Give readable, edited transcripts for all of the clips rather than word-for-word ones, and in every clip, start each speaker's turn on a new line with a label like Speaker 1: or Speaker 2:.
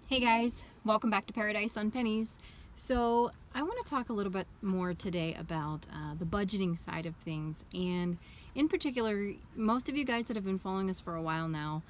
Speaker 1: Hey guys, welcome back to Paradise on Pennies. So I want to talk a little bit more today about the budgeting side of things, and in particular, most of you guys that have been following us for a while now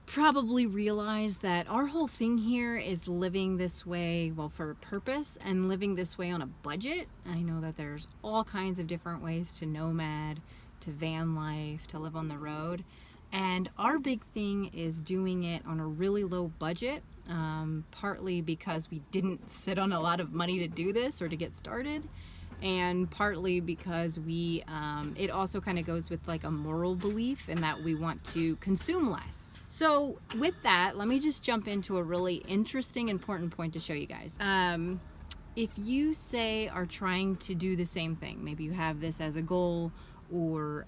Speaker 1: probably realize that our whole thing here is living this way, well, for a purpose, and living this way on a budget. I know that there's all kinds of different ways to nomad, to van life, to live on the road. And our big thing is doing it on a really low budget, partly because we didn't sit on a lot of money to do this or to get started, and partly because it also kind of goes with like a moral belief in that we want to consume less. So with that, let me just jump into a really interesting, important point to show you guys. If you say are trying to do the same thing, maybe you have this as a goal, or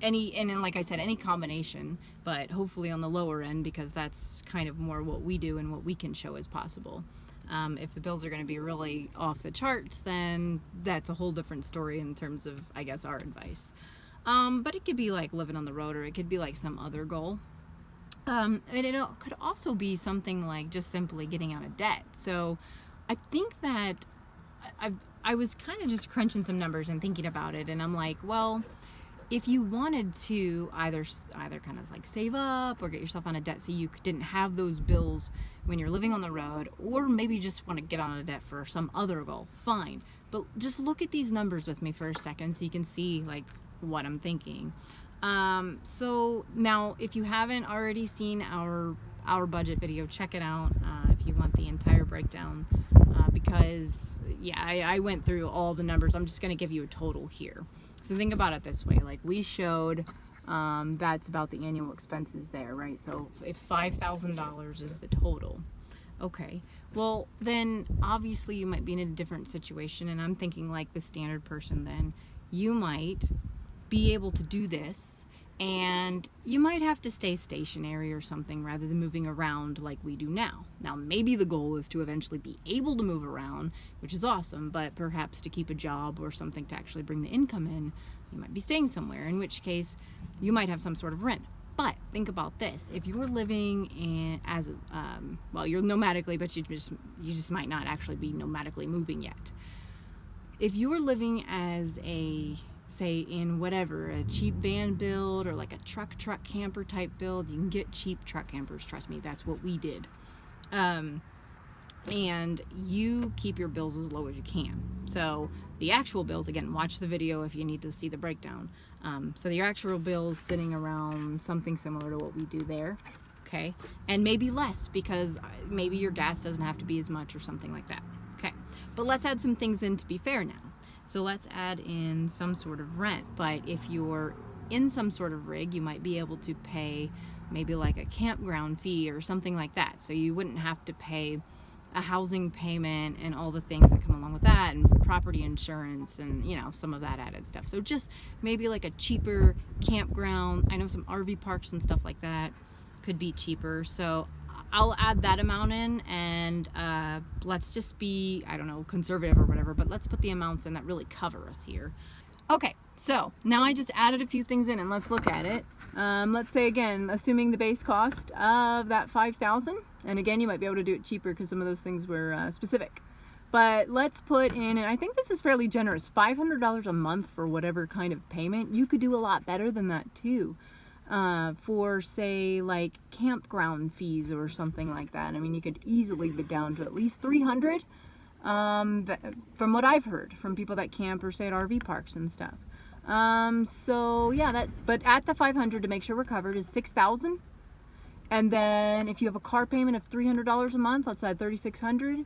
Speaker 1: and then, like I said, any combination, but hopefully on the lower end, because that's kind of more what we do and what we can show as possible. If the bills are going to be really off the charts, then that's a whole different story in terms of, I guess, our advice. But it could be like living on the road, or it could be like some other goal. And it could also be something like just simply getting out of debt. So I think that I was kind of just crunching some numbers and thinking about it, and I'm like, well, if you wanted to either kind of like save up or get yourself on a debt so you didn't have those bills when you're living on the road, or maybe you just want to get on a debt for some other goal, fine. But just look at these numbers with me for a second so you can see like what I'm thinking. So now, if you haven't already seen our budget video, check it out if you want the entire breakdown, because yeah, I went through all the numbers. I'm just going to give you a total here. So think about it this way, like we showed, that's about the annual expenses there, right? So if $5,000 is the total, okay, well then obviously you might be in a different situation, and I'm thinking like the standard person, then you might be able to do this, and you might have to stay stationary or something rather than moving around like we do now. Now maybe the goal is to eventually be able to move around, which is awesome, but perhaps to keep a job or something to actually bring the income in, you might be staying somewhere, in which case you might have some sort of rent. But think about this: if you were living in well, you're nomadically, but you just might not actually be nomadically moving yet. If you were living as say in whatever, a cheap van build, or like a truck camper type build, you can get cheap truck campers, trust me, that's what we did. And you keep your bills as low as you can. So the actual bills, again, watch the video if you need to see the breakdown. So your actual bills sitting around something similar to what we do there, okay? And maybe less, because maybe your gas doesn't have to be as much or something like that, okay? But let's add some things in to be fair now. So let's add in some sort of rent. But if you're in some sort of rig, you might be able to pay maybe like a campground fee or something like that. So you wouldn't have to pay a housing payment and all the things that come along with that, and property insurance, and you know, some of that added stuff. So just maybe like a cheaper campground. I know some RV parks and stuff like that could be cheaper. So I'll add that amount in, and let's just be, I don't know, conservative or whatever, but let's put the amounts in that really cover us here. Okay, so now I just added a few things in, and let's look at it. Let's say, again, assuming the base cost of that $5,000, and again, you might be able to do it cheaper because some of those things were specific. But let's put in, and I think this is fairly generous, $500 a month for whatever kind of payment. You could do a lot better than that too. For say like campground fees or something like that. I mean, you could easily get down to at least $300, from what I've heard from people that camp or stay at RV parks and stuff. So yeah, but at the 500, to make sure we're covered, is $6,000. And then if you have a car payment of $300 a month, let's add $3,600.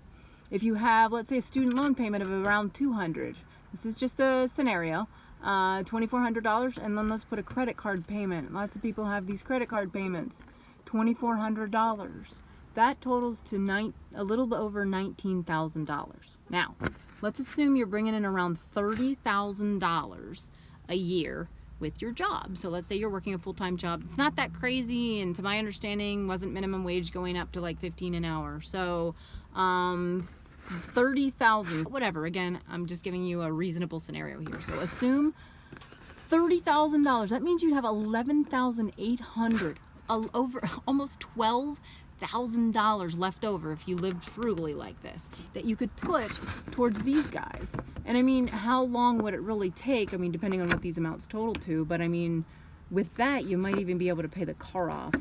Speaker 1: If you have, let's say, a student loan payment of around $200, this is just a scenario, $2,400, and then let's put a credit card payment. Lots of people have these credit card payments, $2,400. That totals to a little bit over $19,000. Now, let's assume you're bringing in around $30,000 a year with your job. So let's say you're working a full-time job. It's not that crazy, and to my understanding, wasn't minimum wage going up to like $15 an hour. So, 30,000, whatever. Again, I'm just giving you a reasonable scenario here. So assume $30,000. That means you'd have $11,800, over almost $1,000 left over if you lived frugally like this that you could put towards these guys. And I mean, how long would it really take? I mean, depending on what these amounts total to, but I mean, with that, you might even be able to pay the car off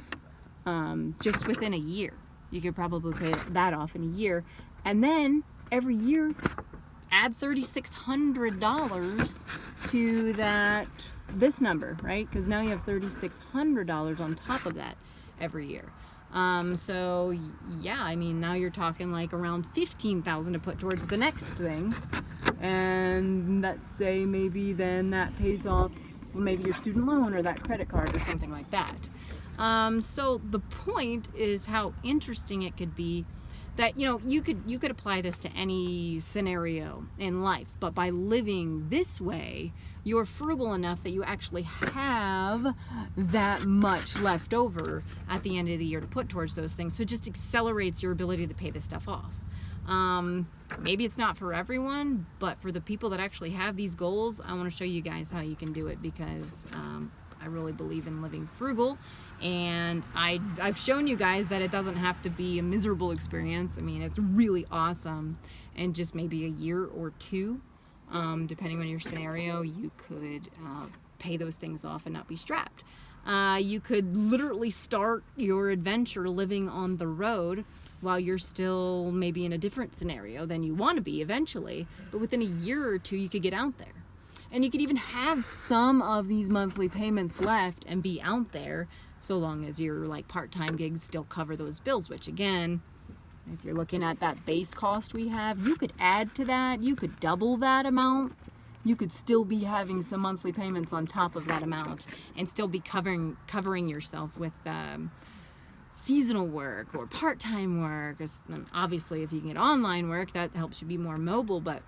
Speaker 1: just within a year. You could probably pay that off in a year. And then every year, add $3,600 to this number, right? Because now you have $3,600 on top of that every year. So yeah, I mean, now you're talking like around $15,000 to put towards the next thing. And let's say maybe then that pays off maybe your student loan or that credit card or something like that. So the point is how interesting it could be that, you know, you could apply this to any scenario in life, but by living this way, you're frugal enough that you actually have that much left over at the end of the year to put towards those things. So it just accelerates your ability to pay this stuff off. Maybe it's not for everyone, but for the people that actually have these goals, I want to show you guys how you can do it, because I really believe in living frugal. And I've shown you guys that it doesn't have to be a miserable experience. I mean, it's really awesome. And just maybe a year or two, depending on your scenario, you could pay those things off and not be strapped. You could literally start your adventure living on the road while you're still maybe in a different scenario than you want to be eventually. But within a year or two, you could get out there. And you could even have some of these monthly payments left and be out there, so long as your like part-time gigs still cover those bills, which again, if you're looking at that base cost we have, you could add to that, you could double that amount, you could still be having some monthly payments on top of that amount and still be covering yourself with seasonal work or part-time work. Obviously, if you can get online work, that helps you be more mobile, but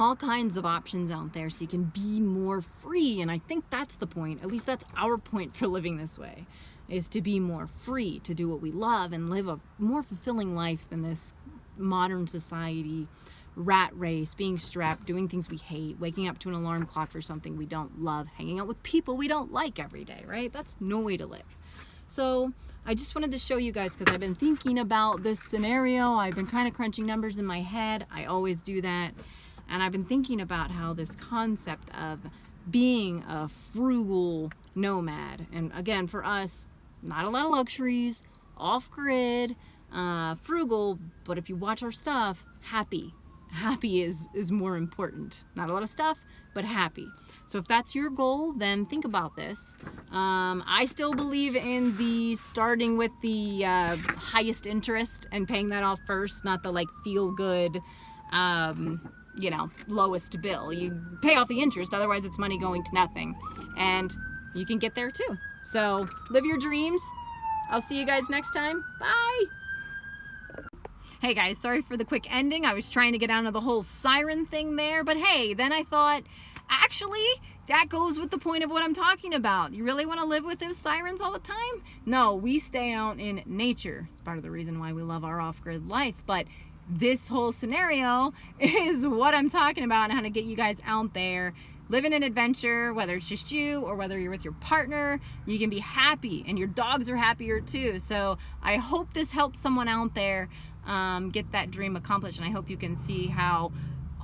Speaker 1: all kinds of options out there so you can be more free. And I think that's the point, at least that's our point for living this way, is to be more free, to do what we love and live a more fulfilling life than this modern society rat race, being strapped, doing things we hate, waking up to an alarm clock for something we don't love, hanging out with people we don't like every day, right? That's no way to live. So I just wanted to show you guys, because I've been thinking about this scenario. I've been kind of crunching numbers in my head. I always do that. And I've been thinking about how this concept of being a frugal nomad, and again, for us, not a lot of luxuries, off-grid, frugal, but if you watch our stuff, happy. Happy is more important. Not a lot of stuff, but happy. So if that's your goal, then think about this. I still believe in the starting with the highest interest and paying that off first, not the like feel good, you know, lowest bill. You pay off the interest, otherwise it's money going to nothing. And you can get there too. So live your dreams. I'll see you guys next time. Bye. Hey guys, sorry for the quick ending. I was trying to get out of the whole siren thing there, but hey, then I thought, actually, that goes with the point of what I'm talking about. You really want to live with those sirens all the time? No, we stay out in nature. It's part of the reason why we love our off-grid life, but this whole scenario is what I'm talking about, and how to get you guys out there living an adventure, whether it's just you or whether you're with your partner. You can be happy, and your dogs are happier too. So I hope this helps someone out there get that dream accomplished, and I hope you can see how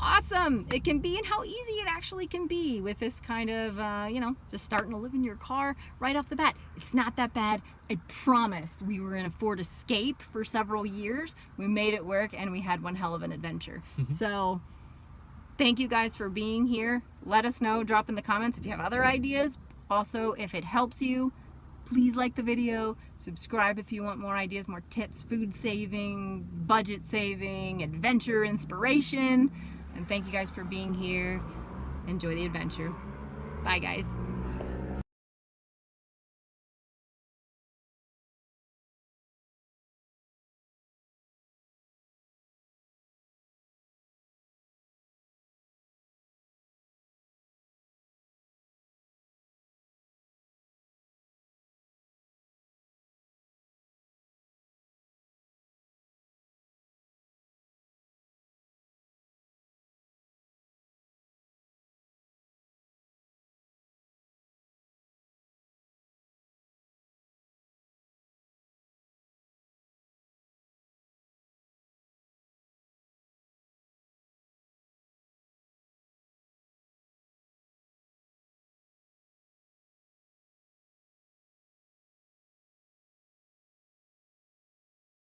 Speaker 1: awesome it can be and how easy it actually can be with this kind of you know, just starting to live in your car right off the bat. It's not that bad, I promise. We were in a Ford Escape for several years. We made it work, and we had one hell of an adventure. So thank you guys for being here. Let us know, drop in the comments if you have other ideas. Also, if it helps you, please like the video, subscribe if you want more ideas, more tips, food saving, budget saving, adventure inspiration. And thank you guys for being here. Enjoy the adventure. Bye guys.